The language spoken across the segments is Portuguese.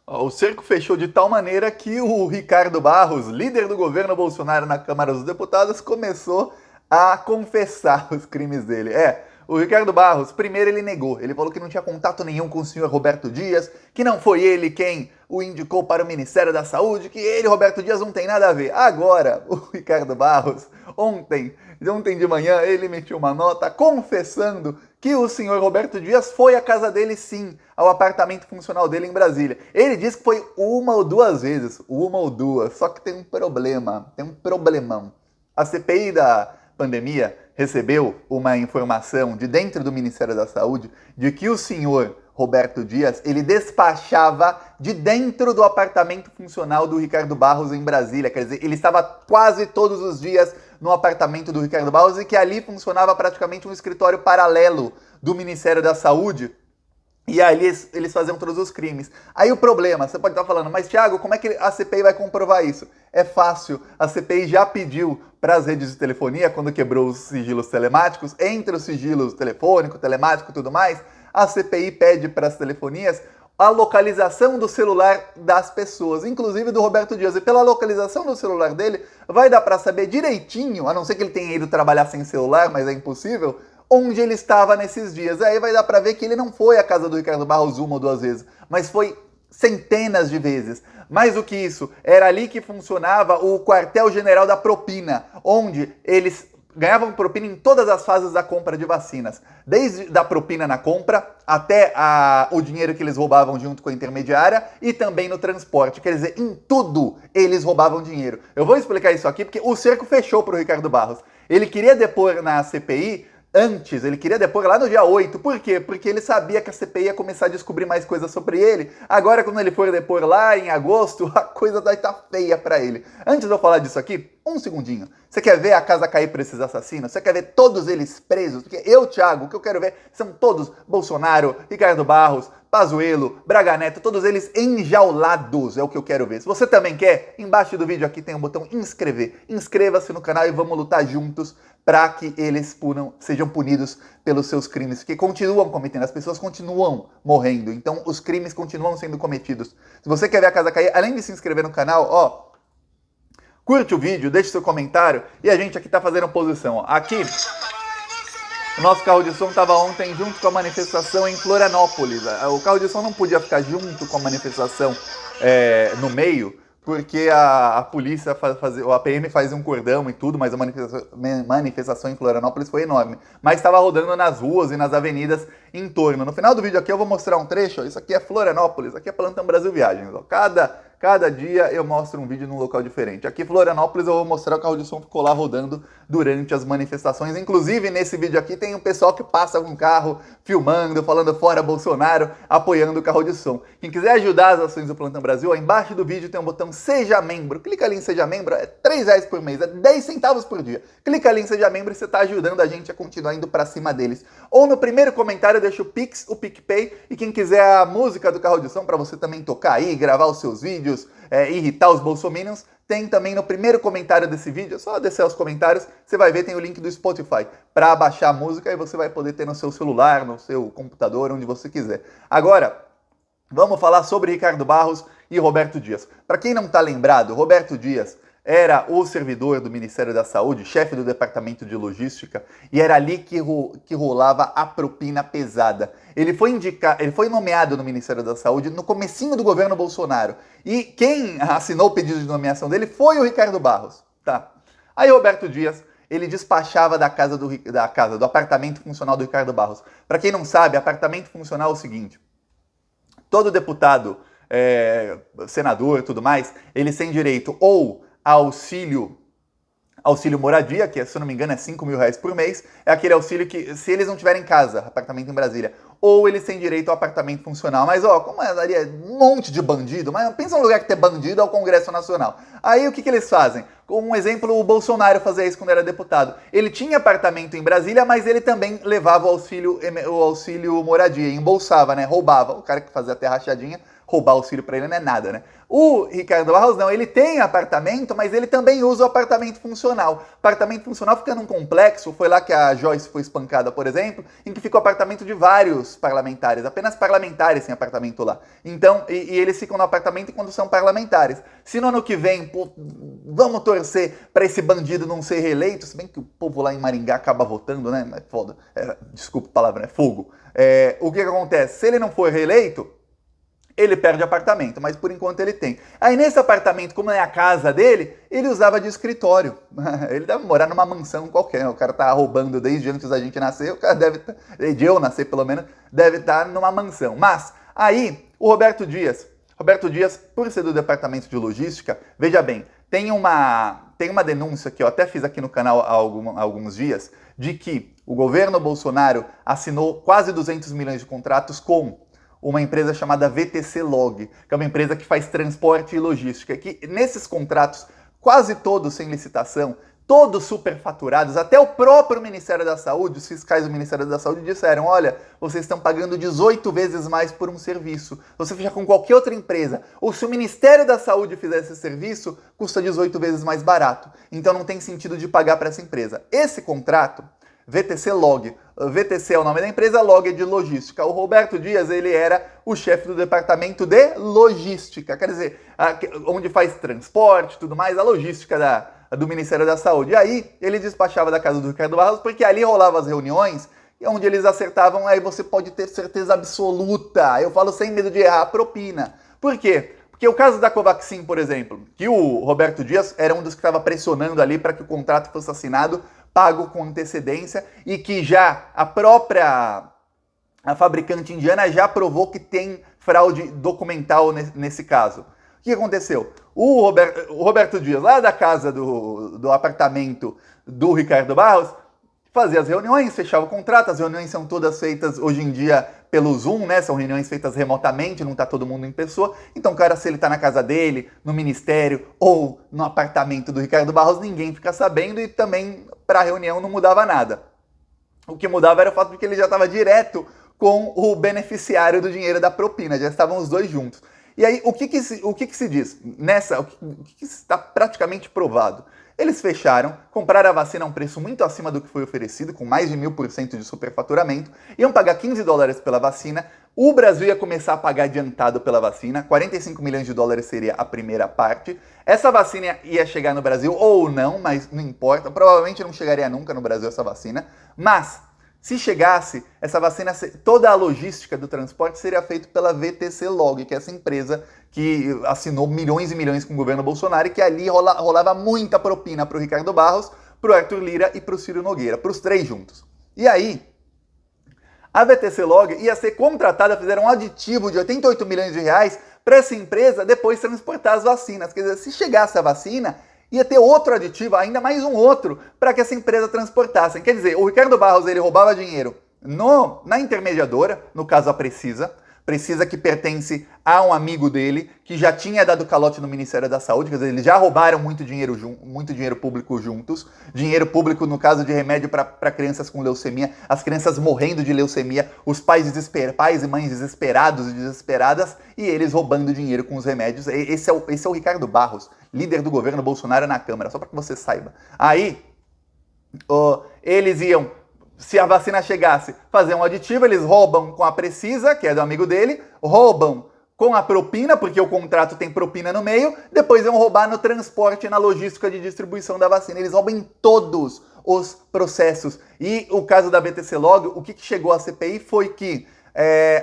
O cerco fechou de tal maneira que o Ricardo Barros, líder do governo Bolsonaro na Câmara dos Deputados, começou a confessar os crimes dele. O Ricardo Barros, primeiro ele negou. Ele falou que não tinha contato nenhum com o senhor Roberto Dias, que não foi ele quem o indicou para o Ministério da Saúde, que ele, Roberto Dias, não tem nada a ver. Agora, o Ricardo Barros, ontem de manhã, ele emitiu uma nota confessando que o senhor Roberto Dias foi à casa dele sim, ao apartamento funcional dele em Brasília. Ele disse que foi uma ou duas vezes, só que tem um problema, tem um problemão. A CPI da pandemia recebeu uma informação de dentro do Ministério da Saúde de que o senhor Roberto Dias, ele despachava de dentro do apartamento funcional do Ricardo Barros em Brasília. Quer dizer, ele estava quase todos os dias no apartamento do Ricardo Barros e que ali funcionava praticamente um escritório paralelo do Ministério da Saúde. E aí eles faziam todos os crimes. Aí o problema, você pode estar falando, mas Thiago, como é que a CPI vai comprovar isso? É fácil, a CPI já pediu para as redes de telefonia, quando quebrou os sigilos telemáticos, entre os sigilos telefônico, telemático e tudo mais, a CPI pede para as telefonias a localização do celular das pessoas, inclusive do Roberto Dias. E pela localização do celular dele, vai dar para saber direitinho, a não ser que ele tenha ido trabalhar sem celular, mas é impossível, onde ele estava nesses dias. Aí vai dar para ver que ele não foi à casa do Ricardo Barros uma ou duas vezes, mas foi centenas de vezes. Mais do que isso, era ali que funcionava o quartel-general da propina, onde eles ganhavam propina em todas as fases da compra de vacinas. Desde da propina na compra até o dinheiro que eles roubavam junto com a intermediária e também no transporte. Quer dizer, em tudo eles roubavam dinheiro. Eu vou explicar isso aqui porque o cerco fechou para o Ricardo Barros. Ele queria depor na CPI antes, ele queria depor lá no dia 8. Por quê? Porque ele sabia que a CPI ia começar a descobrir mais coisas sobre ele. Agora, quando ele for depor lá em agosto, a coisa vai estar feia pra ele. Antes de eu falar disso aqui, um segundinho. Você quer ver a casa cair pra esses assassinos? Você quer ver todos eles presos? Porque eu, Thiago, o que eu quero ver são todos Bolsonaro, Ricardo Barros, Pazuello, Braga Neto, todos eles enjaulados, é o que eu quero ver. Se você também quer, embaixo do vídeo aqui tem um botão inscrever. Inscreva-se no canal e vamos lutar juntos para que eles sejam punidos pelos seus crimes, que continuam cometendo, as pessoas continuam morrendo, então os crimes continuam sendo cometidos. Se você quer ver a casa cair, além de se inscrever no canal, curte o vídeo, deixe seu comentário e a gente aqui tá fazendo posição. Aqui, o nosso carro de som estava ontem junto com a manifestação em Florianópolis. O carro de som não podia ficar junto com a manifestação no meio, porque a polícia, a PM faz um cordão e tudo, mas a manifestação em Florianópolis foi enorme. Mas estava rodando nas ruas e nas avenidas em torno. No final do vídeo aqui eu vou mostrar um trecho, isso aqui é Florianópolis, aqui é Plantão Brasil Viagens. Cada dia eu mostro um vídeo num local diferente. Aqui em Florianópolis eu vou mostrar o carro de som ficou lá rodando durante as manifestações. Inclusive nesse vídeo aqui tem um pessoal que passa com o carro filmando, falando fora Bolsonaro, apoiando o carro de som. Quem quiser ajudar as ações do Plantão Brasil, ó, embaixo do vídeo tem um botão Seja Membro. Clica ali em Seja Membro, é R$3 por mês, é 10 centavos por dia. Clica ali em Seja Membro e você está ajudando a gente a continuar indo para cima deles. Ou no primeiro comentário deixa o Pix, o PicPay, e quem quiser a música do carro de som para você também tocar aí, gravar os seus vídeos, irritar os bolsominions, tem também no primeiro comentário desse vídeo, é só descer os comentários, você vai ver, tem o link do Spotify para baixar a música e você vai poder ter no seu celular, no seu computador, onde você quiser. Agora, vamos falar sobre Ricardo Barros e Roberto Dias. Para quem não está lembrado, Roberto Dias era o servidor do Ministério da Saúde, chefe do Departamento de Logística, e era ali que rolava a propina pesada. Ele foi nomeado no Ministério da Saúde no comecinho do governo Bolsonaro. E quem assinou o pedido de nomeação dele foi o Ricardo Barros. Tá. Aí Roberto Dias, ele despachava do apartamento funcional do Ricardo Barros. Para quem não sabe, apartamento funcional é o seguinte: todo deputado, senador e tudo mais, eles têm direito ou auxílio moradia, que se eu não me engano é R$5.000 por mês, é aquele auxílio que, se eles não tiverem casa, apartamento em Brasília, ou eles têm direito ao apartamento funcional. Mas como ali é um monte de bandido, mas pensa num lugar que tem bandido, é o Congresso Nacional. Aí o que eles fazem? Um exemplo, o Bolsonaro fazia isso quando era deputado. Ele tinha apartamento em Brasília, mas ele também levava o auxílio moradia, embolsava, né? Roubava. O cara que fazia até rachadinha roubar auxílio para ele não é nada, né? O Ricardo Barros não, ele tem apartamento, mas ele também usa o apartamento funcional. Apartamento funcional fica num complexo, foi lá que a Joyce foi espancada, por exemplo, em que fica o apartamento de vários parlamentares, apenas parlamentares têm apartamento lá. Então, e eles ficam no apartamento quando são parlamentares. Se no ano que vem, pô, vamos torcer para esse bandido não ser reeleito, se bem que o povo lá em Maringá acaba votando, né? É foda. Desculpa a palavra, é fogo. O que acontece? Se ele não for reeleito, ele perde apartamento, mas por enquanto ele tem. Aí nesse apartamento, como é a casa dele, ele usava de escritório. Ele deve morar numa mansão qualquer. O cara tá roubando desde antes da gente nascer, o cara deve, de eu nascer pelo menos, deve estar numa mansão. Mas aí, o Roberto Dias, por ser do departamento de logística, veja bem, tem uma denúncia que eu até fiz aqui no canal há alguns dias, de que o governo Bolsonaro assinou quase 200 milhões de contratos com uma empresa chamada VTC Log, que é uma empresa que faz transporte e logística, que nesses contratos, quase todos sem licitação, todos superfaturados, até o próprio Ministério da Saúde, os fiscais do Ministério da Saúde disseram, olha, vocês estão pagando 18 vezes mais por um serviço. Você fecha com qualquer outra empresa, ou se o Ministério da Saúde fizer esse serviço, custa 18 vezes mais barato. Então não tem sentido de pagar para essa empresa. Esse contrato, VTC Log, VTC é o nome da empresa, Log é de logística. O Roberto Dias, ele era o chefe do departamento de logística, quer dizer, onde faz transporte e tudo mais, a logística do Ministério da Saúde. E aí, ele despachava da casa do Ricardo Barros, porque ali rolavam as reuniões, onde eles acertavam, aí você pode ter certeza absoluta, eu falo sem medo de errar, a propina. Por quê? Porque o caso da Covaxin, por exemplo, que o Roberto Dias era um dos que estava pressionando ali para que o contrato fosse assinado, pago com antecedência, e que já a fabricante indiana já provou que tem fraude documental nesse caso. O que aconteceu? O Roberto Dias, lá da casa do apartamento do Ricardo Barros, fazia as reuniões, fechava o contrato, as reuniões são todas feitas hoje em dia pelo Zoom, né? São reuniões feitas remotamente, não tá todo mundo em pessoa. Então, cara, se ele tá na casa dele, no ministério ou no apartamento do Ricardo Barros, ninguém fica sabendo e também para a reunião não mudava nada. O que mudava era o fato de que ele já estava direto com o beneficiário do dinheiro da propina, já estavam os dois juntos. E aí, o que se diz? O que está praticamente provado? Eles fecharam, compraram a vacina a um preço muito acima do que foi oferecido, com mais de 1000% de superfaturamento, iam pagar $15 pela vacina, o Brasil ia começar a pagar adiantado pela vacina, 45 milhões de dólares seria a primeira parte, essa vacina ia chegar no Brasil ou não, mas não importa, provavelmente não chegaria nunca no Brasil essa vacina, mas se chegasse, essa vacina, toda a logística do transporte seria feita pela VTC Log, que é essa empresa que assinou milhões e milhões com o governo Bolsonaro e que ali rolava muita propina para o Ricardo Barros, para o Arthur Lira e para o Ciro Nogueira, para os três juntos. E aí, a VTC Log ia ser contratada, fizeram um aditivo de 88 milhões de reais para essa empresa depois transportar as vacinas. Quer dizer, se chegasse a vacina, ia ter outro aditivo, ainda mais um outro, para que essa empresa transportasse. Quer dizer, o Ricardo Barros, ele roubava dinheiro na intermediadora, no caso a Precisa que pertence a um amigo dele, que já tinha dado calote no Ministério da Saúde, quer dizer, eles já roubaram muito dinheiro público juntos, dinheiro público no caso de remédio para crianças com leucemia, as crianças morrendo de leucemia, os pais e mães desesperados e desesperadas, e eles roubando dinheiro com os remédios. Esse é o Ricardo Barros, líder do governo Bolsonaro na Câmara, só para que você saiba. Aí, eles iam, se a vacina chegasse, fazer um aditivo, eles roubam com a Precisa, que é do amigo dele, roubam com a propina, porque o contrato tem propina no meio, depois vão roubar no transporte e na logística de distribuição da vacina. Eles roubam em todos os processos. E o caso da VTC Log, o que chegou à CPI foi que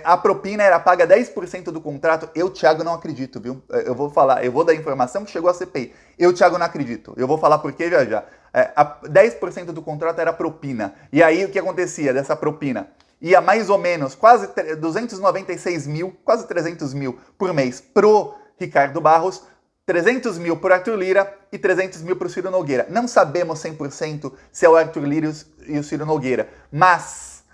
a propina era paga 10% do contrato. Eu, Thiago, não acredito, viu? Eu vou dar a informação que chegou à CPI. Eu, Thiago, não acredito. Eu vou falar por quê já já. 10% do contrato era propina. E aí, o que acontecia dessa propina? Ia mais ou menos quase 296 mil, quase 300 mil por mês pro Ricardo Barros, 300 mil pro Arthur Lira e 300 mil pro Ciro Nogueira. Não sabemos 100% se é o Arthur Lira e o Ciro Nogueira, mas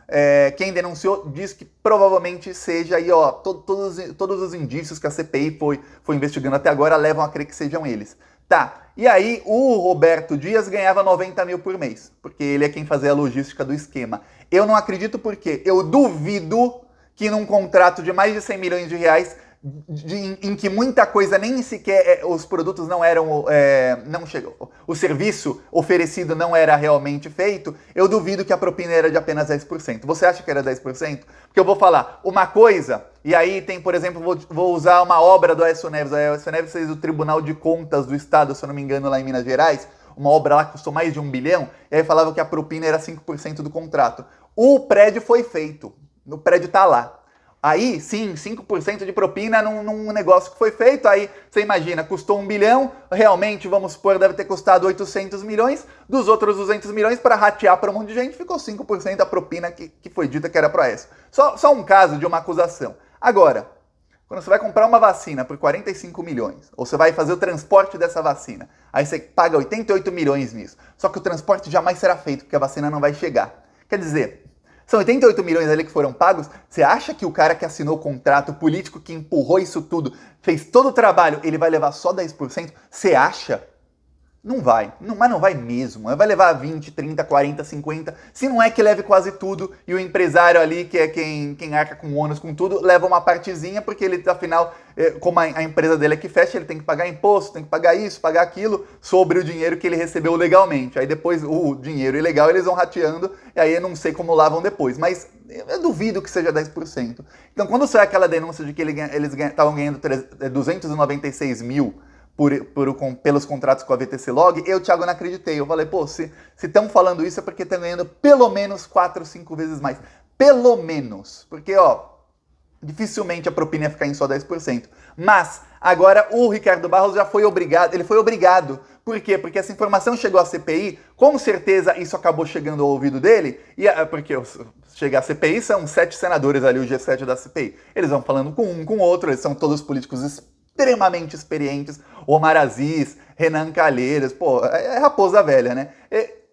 quem denunciou diz que provavelmente seja, e ó, todos os indícios que a CPI foi investigando até agora levam a crer que sejam eles. Tá, e aí o Roberto Dias ganhava 90 mil por mês, porque ele é quem fazia a logística do esquema. Eu não acredito porque eu duvido que num contrato de mais de 100 milhões de reais em que muita coisa nem sequer os produtos não eram, não chegou, o serviço oferecido não era realmente feito, eu duvido que a propina era de apenas 10%. Você acha que era 10%? Porque eu vou falar uma coisa, e aí tem, por exemplo, vou usar uma obra do Aécio Neves. O Aécio Neves fez o Tribunal de Contas do Estado, se eu não me engano, lá em Minas Gerais, uma obra lá que custou mais de 1 bilhão, e aí falava que a propina era 5% do contrato. O prédio foi feito, o prédio tá lá. Aí, sim, 5% de propina num negócio que foi feito, aí você imagina, custou 1 bilhão, realmente, vamos supor, deve ter custado 800 milhões, dos outros 200 milhões, para ratear para um monte de gente, ficou 5% da propina que foi dita que era para essa. Só um caso de uma acusação. Agora, quando você vai comprar uma vacina por 45 milhões, ou você vai fazer o transporte dessa vacina, aí você paga 88 milhões nisso, só que o transporte jamais será feito, porque a vacina não vai chegar. Quer dizer, são 88 milhões ali que foram pagos. Você acha que o cara que assinou o contrato, o político que empurrou isso tudo, fez todo o trabalho, ele vai levar só 10%? Você acha? Não vai, mas não vai mesmo. Vai levar 20, 30, 40, 50. Se não é que leve quase tudo, e o empresário ali, que é quem arca com ônus, com tudo, leva uma partezinha, porque ele, afinal, como a empresa dele é que fecha, ele tem que pagar imposto, tem que pagar isso, pagar aquilo, sobre o dinheiro que ele recebeu legalmente. Aí depois o dinheiro ilegal eles vão rateando, e aí eu não sei como lavam depois. Mas eu duvido que seja 10%. Então quando saiu aquela denúncia de que eles estavam ganhando 296 mil pelos contratos com a VTC Log, eu, Thiago, não acreditei. Eu falei, pô, se estão falando isso é porque estão ganhando pelo menos 4 ou 5 vezes mais. Pelo menos. Porque, dificilmente a propina ia ficar em só 10%. Mas, agora, o Ricardo Barros já foi obrigado, ele foi obrigado. Por quê? Porque essa informação chegou à CPI, com certeza isso acabou chegando ao ouvido dele, porque chega à CPI, são 7 senadores ali, o G7 da CPI. Eles vão falando com um, com o outro, eles são todos políticos extremamente experientes, Omar Aziz, Renan Calheiros, pô, é raposa velha, né?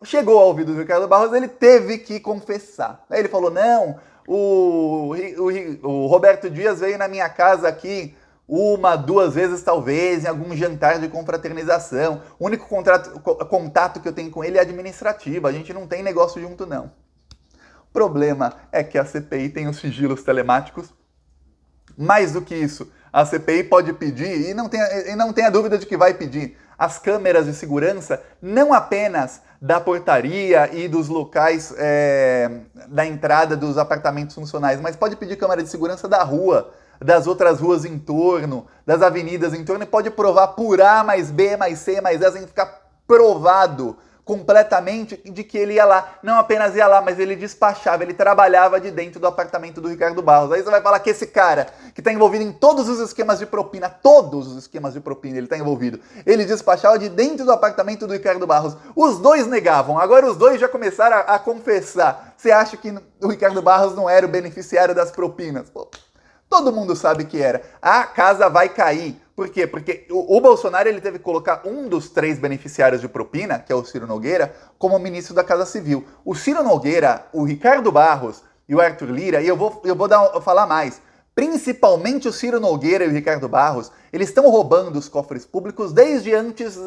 Chegou ao ouvido do Ricardo Barros, ele teve que confessar. Aí ele falou, não, o Roberto Dias veio na minha casa aqui 1, 2 vezes talvez, em algum jantar de confraternização. O único contato que eu tenho com ele é administrativo, a gente não tem negócio junto não. O problema é que a CPI tem os sigilos telemáticos. Mais do que isso, a CPI pode pedir, e não tenha dúvida de que vai pedir, as câmeras de segurança, não apenas da portaria e dos locais da entrada dos apartamentos funcionais, mas pode pedir câmera de segurança da rua, das outras ruas em torno, das avenidas em torno, e pode provar por A mais B mais C mais D, sem ficar provado completamente de que ele ia lá. Não apenas ia lá, mas ele despachava, ele trabalhava de dentro do apartamento do Ricardo Barros. Aí você vai falar que esse cara, que está envolvido em todos os esquemas de propina, todos os esquemas de propina ele está envolvido, ele despachava de dentro do apartamento do Ricardo Barros. Os dois negavam, agora os dois já começaram a confessar. Você acha que o Ricardo Barros não era o beneficiário das propinas? Pô, todo mundo sabe que era. A casa vai cair. Por quê? Porque o Bolsonaro ele teve que colocar um dos 3 beneficiários de propina, que é o Ciro Nogueira, como ministro da Casa Civil. O Ciro Nogueira, o Ricardo Barros e o Arthur Lira, e eu vou falar mais, principalmente o Ciro Nogueira e o Ricardo Barros, eles estão roubando os cofres públicos desde antes,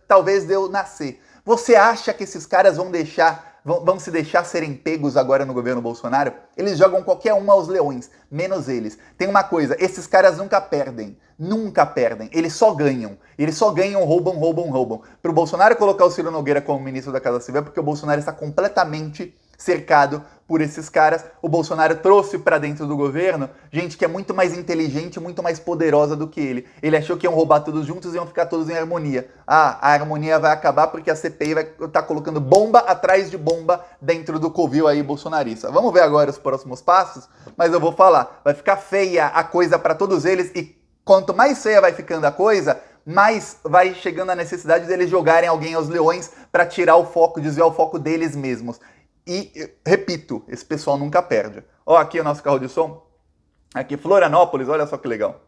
talvez, de eu nascer. Você acha que esses caras vão se deixar serem pegos agora no governo Bolsonaro? Eles jogam qualquer um aos leões, menos eles. Tem uma coisa, esses caras nunca perdem. Nunca perdem. Eles só ganham. Eles só ganham, roubam, roubam, roubam. Para o Bolsonaro colocar o Ciro Nogueira como ministro da Casa Civil é porque o Bolsonaro está completamente cercado por esses caras. O Bolsonaro trouxe para dentro do governo gente que é muito mais inteligente, muito mais poderosa do que ele. Ele achou que iam roubar todos juntos e iam ficar todos em harmonia. A harmonia vai acabar porque a CPI vai estar colocando bomba atrás de bomba dentro do covil aí bolsonarista. Vamos ver agora os próximos passos, mas eu vou falar. Vai ficar feia a coisa para todos eles e quanto mais feia vai ficando a coisa, mais vai chegando a necessidade deles jogarem alguém aos leões para tirar o foco, desviar o foco deles mesmos. E, repito, esse pessoal nunca perde. Ó, aqui é o nosso carro de som. Aqui, Florianópolis, olha só que legal.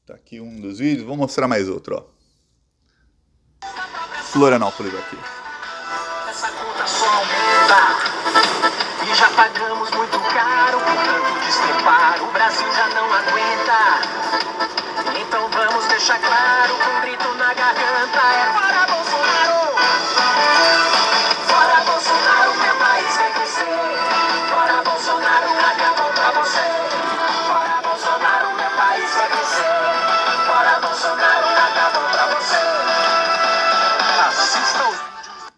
Tá aqui um dos vídeos, vou mostrar mais outro, ó. Florianópolis aqui. Essa conta só aumenta e já pagamos muito caro por tanto destrepar. O Brasil já não aguenta. Então vamos deixar claro com um grito na garganta: é fora Bolsonaro! Fora Bolsonaro, meu país vai crescer. Fora Bolsonaro, acabou pra você. Fora Bolsonaro, meu país vai crescer. Fora Bolsonaro, acabou pra você. Assista os vídeos.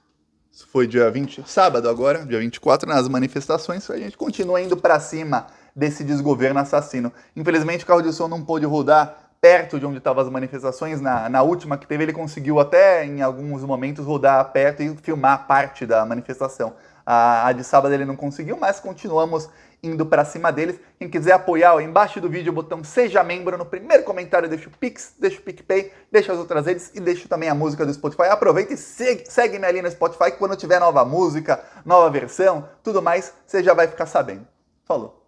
Isso foi dia 20, sábado agora, dia 24, nas manifestações. A gente continua indo pra cima desse desgoverno assassino. Infelizmente o carro de som não pôde rodar perto de onde estavam as manifestações. Na última que teve, ele conseguiu até em alguns momentos rodar perto e filmar parte da manifestação. A de sábado ele não conseguiu, mas continuamos indo para cima deles. Quem quiser apoiar, ó, embaixo do vídeo o botão Seja Membro, no primeiro comentário deixa o Pix, deixa o PicPay, deixa as outras redes e deixa também a música do Spotify. Aproveita e segue-me ali no Spotify, que quando tiver nova música, nova versão, tudo mais, você já vai ficar sabendo. Falou!